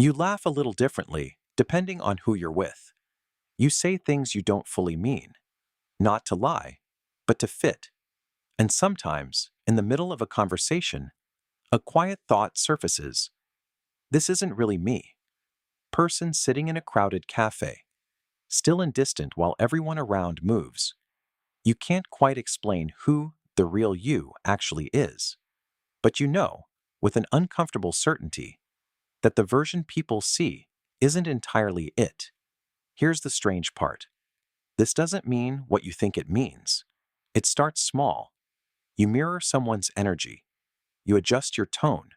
You laugh a little differently, depending on who you're with. You say things you don't fully mean, not to lie, but to fit. And sometimes, in the middle of a conversation, a quiet thought surfaces. This isn't really me. Person sitting in a crowded cafe, still and distant while everyone around moves. You can't quite explain who the real you actually is, but you know, with an uncomfortable certainty, that the version people see isn't entirely it. Here's the strange part. This doesn't mean what you think it means. It starts small. You mirror someone's energy. You adjust your tone.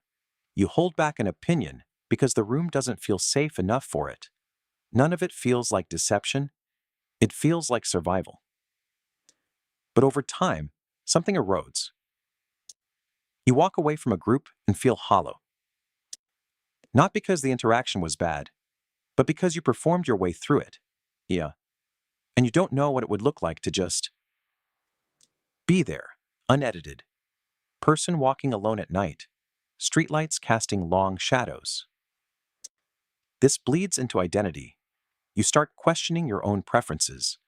You hold back an opinion because the room doesn't feel safe enough for it. None of it feels like deception. It feels like survival. But over time, something erodes. You walk away from a group and feel hollow. Not because the interaction was bad, but because you performed your way through it. Yeah. And you don't know what it would look like to just be there, unedited. Person walking alone at night. Streetlights casting long shadows. This bleeds into identity. You start questioning your own preferences.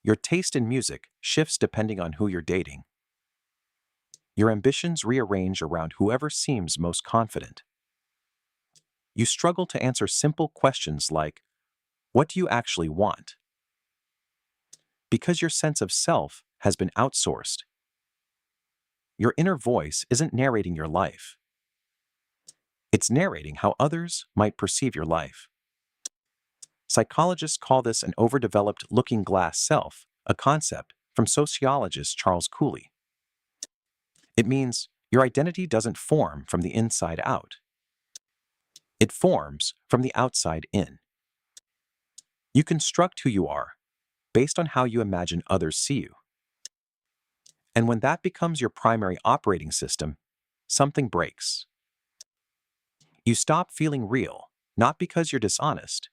Your taste in music shifts depending on who you're dating. Your ambitions rearrange around whoever seems most confident. You struggle to answer simple questions like, what do you actually want? Because your sense of self has been outsourced. Your inner voice isn't narrating your life. It's narrating how others might perceive your life. Psychologists call this an overdeveloped looking glass self, a concept from sociologist Charles Cooley. It means your identity doesn't form from the inside out. It forms from the outside in. You construct who you are based on how you imagine others see you. And when that becomes your primary operating system, something breaks. You stop feeling real, not because you're dishonest,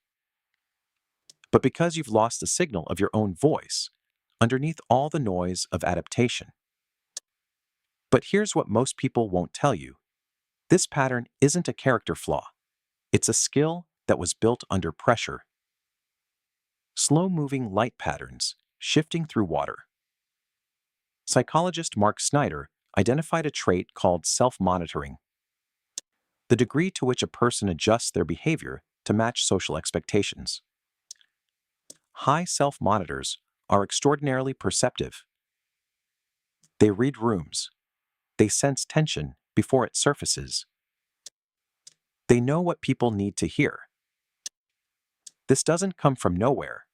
but because you've lost the signal of your own voice underneath all the noise of adaptation. But here's what most people won't tell you. This pattern isn't a character flaw. It's a skill that was built under pressure. Slow-moving light patterns, shifting through water. Psychologist Mark Snyder identified a trait called self-monitoring, the degree to which a person adjusts their behavior to match social expectations. High self-monitors are extraordinarily perceptive. They read rooms. They sense tension before it surfaces. They know what people need to hear. This doesn't come from nowhere.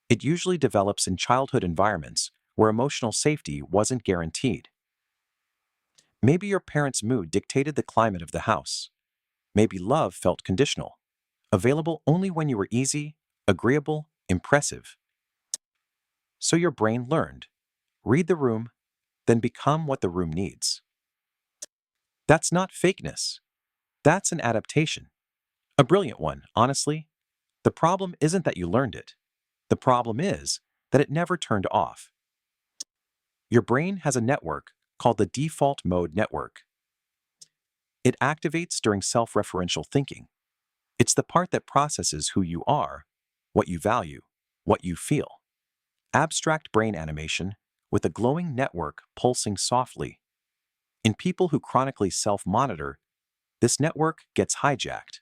It usually develops in childhood environments where emotional safety wasn't guaranteed. Maybe your parents' mood dictated the climate of the house. Maybe love felt conditional, available only when you were easy, agreeable, impressive. So your brain learned, read the room, then become what the room needs. That's not fakeness. That's an adaptation. A brilliant one, honestly. The problem isn't that you learned it. The problem is that it never turned off. Your brain has a network called the default mode network. It activates during self-referential thinking. It's the part that processes who you are, what you value, what you feel. Abstract brain animation with a glowing network pulsing softly. In people who chronically self-monitor, this network gets hijacked.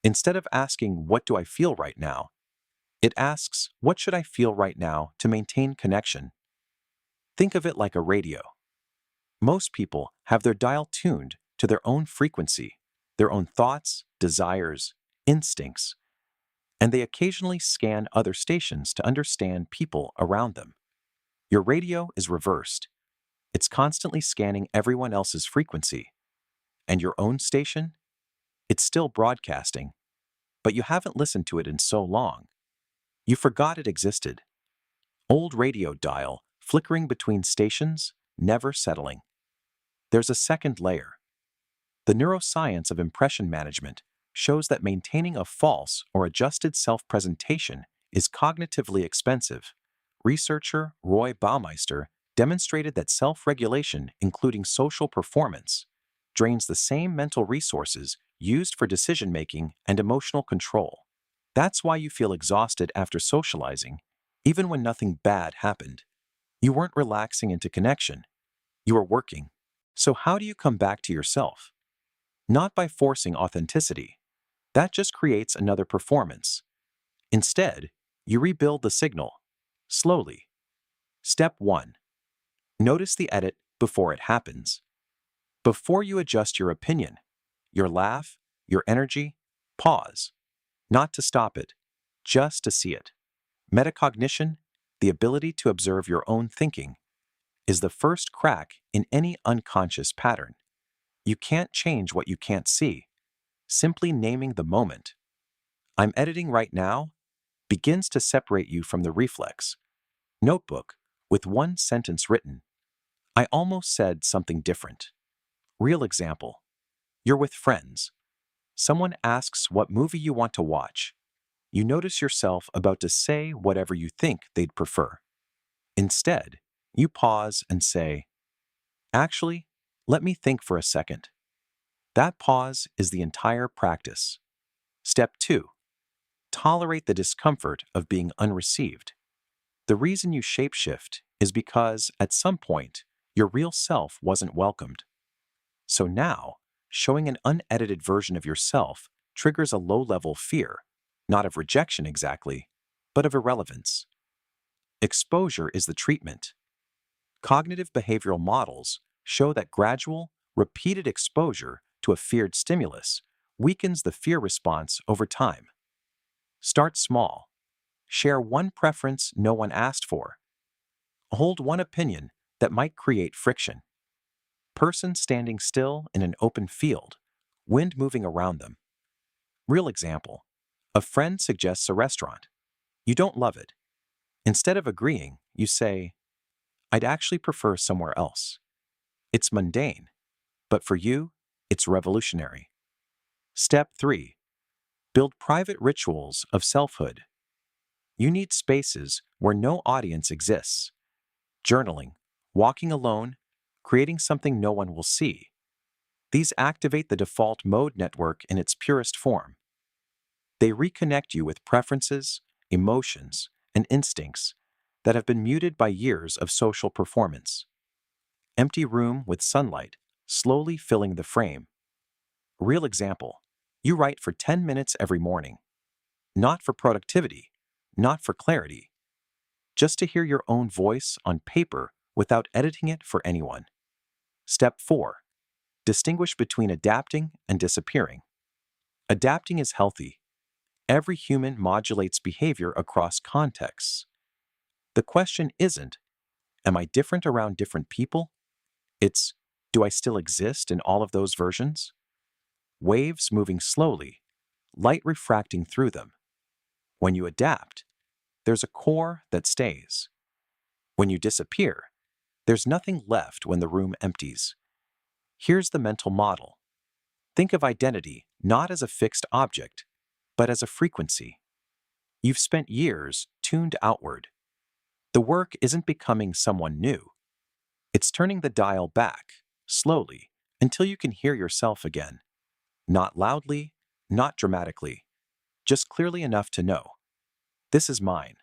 Instead of asking, what do I feel right now? It asks, what should I feel right now to maintain connection? Think of it like a radio. Most people have their dial tuned to their own frequency, their own thoughts, desires, instincts, and they occasionally scan other stations to understand people around them. Your radio is reversed. It's constantly scanning everyone else's frequency. And your own station? It's still broadcasting, but you haven't listened to it in so long. You forgot it existed. Old radio dial, flickering between stations, never settling. There's a second layer. The neuroscience of impression management shows that maintaining a false or adjusted self-presentation is cognitively expensive. Researcher Roy Baumeister demonstrated that self-regulation, including social performance, drains the same mental resources used for decision-making and emotional control. That's why you feel exhausted after socializing, even when nothing bad happened. You weren't relaxing into connection. You were working. So how do you come back to yourself? Not by forcing authenticity. That just creates another performance. Instead, you rebuild the signal. Slowly. Step 1. Notice the edit before it happens. Before you adjust your opinion, your laugh, your energy, pause. Not to stop it, just to see it. Metacognition, the ability to observe your own thinking, is the first crack in any unconscious pattern. You can't change what you can't see. Simply naming the moment, "I'm editing right now," begins to separate you from the reflex. Notebook, with one sentence written, "I almost said something different." Real example. You're with friends. Someone asks what movie you want to watch. You notice yourself about to say whatever you think they'd prefer. Instead, you pause and say, "Actually, let me think for a second." That pause is the entire practice. Step 2. Tolerate the discomfort of being unreceived. The reason you shapeshift is because, at some point, your real self wasn't welcomed. So now, showing an unedited version of yourself triggers a low-level fear, not of rejection exactly, but of irrelevance. Exposure is the treatment. Cognitive behavioral models show that gradual, repeated exposure to a feared stimulus weakens the fear response over time. Start small. Share one preference no one asked for. Hold one opinion that might create friction. Person standing still in an open field, wind moving around them. Real example. A friend suggests a restaurant. You don't love it. Instead of agreeing, you say, "I'd actually prefer somewhere else." It's mundane, but for you, it's revolutionary. Step 3. Build private rituals of selfhood. You need spaces where no audience exists. Journaling, walking alone, creating something no one will see. These activate the default mode network in its purest form. They reconnect you with preferences, emotions, and instincts that have been muted by years of social performance. Empty room with sunlight, slowly filling the frame. Real example. You write for 10 minutes every morning. Not for productivity, not for clarity, just to hear your own voice on paper without editing it for anyone. Step 4. Distinguish between adapting and disappearing. Adapting is healthy. Every human modulates behavior across contexts. The question isn't, am I different around different people? It's, do I still exist in all of those versions? Waves moving slowly, light refracting through them. When you adapt, there's a core that stays. When you disappear, there's nothing left when the room empties. Here's the mental model. Think of identity not as a fixed object, but as a frequency. You've spent years tuned outward. The work isn't becoming someone new. It's turning the dial back, slowly, until you can hear yourself again. Not loudly, not dramatically, just clearly enough to know, this is mine.